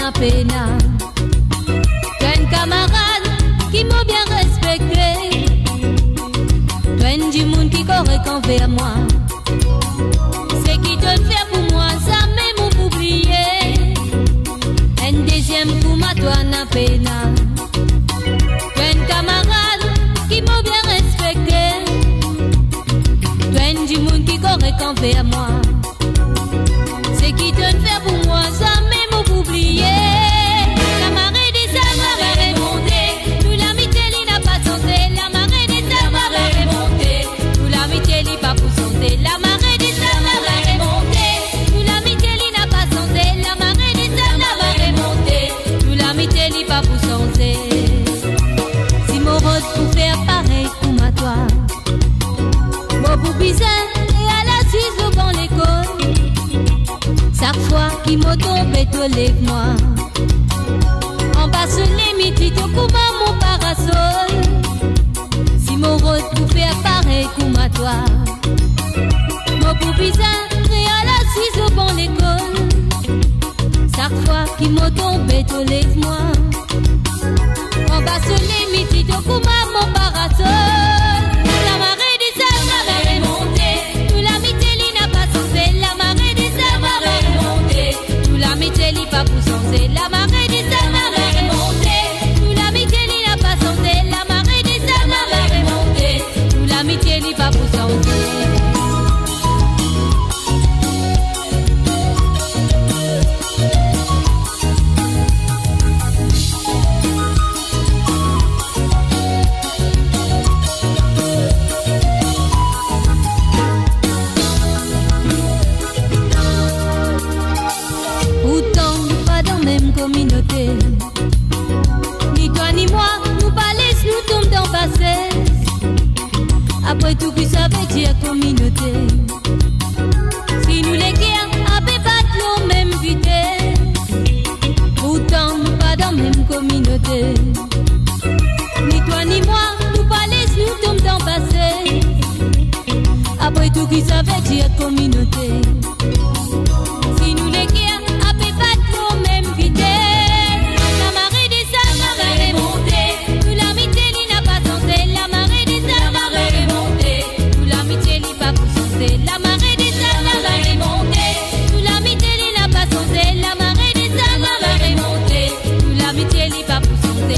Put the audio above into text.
n'a pena. T'as une camarade qui m'a bien respecté. T'as une du monde qui correct envers moi. C'est qui te le fait pour moi, ça même oublié. Un deuxième pour moi, toi n'a pena. T'as une camarade qui m'a bien respecté. T'as une du monde qui correct envers moi. C'est qui te le fait pour moi, ça même oublié. La marée des Samares est montée, tout l'amitié li n'a pas santé. La marée des Samares est montée, tout l'amitié li pas pour santé. La marée des Samares est montée, tout l'amitié li n'a pas santé. La marée des Samares est montée, tout l'amitié li pas pour santé. Si mon rôle pour faire pareil pour ma toi, moi pour bizarre et à la suisse devant l'école. Chaque fois qu'il m'a tombé, tu lève-moi. En bas sur les midi, tu couvres mon parasol. Si mon rôle pour faire pareil comme à toi, mon pour bizarre, et à la suisse au bon l'école. Chaque fois qu'il m'a tombé, tu lève-moi. En bas sur les midi, tu couvres mon parasol. La marée des Samares est montée, tout l'amitié li n'a pas censé. La marée des Samares est montée, tout l'amitié li pas pour censé. La marée des Samares est montée, tout l'amitié li n'a pas censé. La marée des Samares est montée, tout l'amitié li pas pour censé. Communauté. Ni toi ni moi, nous pas laisse nous tomber dans le passé. Après tout, qui ça veut dire communauté? Si nous les guerres, après pas la même vitesse. Pourtant, nous pas dans la même communauté. Ni toi ni moi, nous pas laisse nous tomber dans le passé. Après tout, qui ça veut dire communauté? Si nous les guerres, après pas la même vitesse. La marée des Samares est montée, tout l'amitié li n'a pas censé. La marée des Samares est montée, tout l'amitié li pas pour censé. La marée des Samares est montée, tout l'amitié li n'a pas censé. La marée des Samares est montée, tout l'amitié li pas pour censé.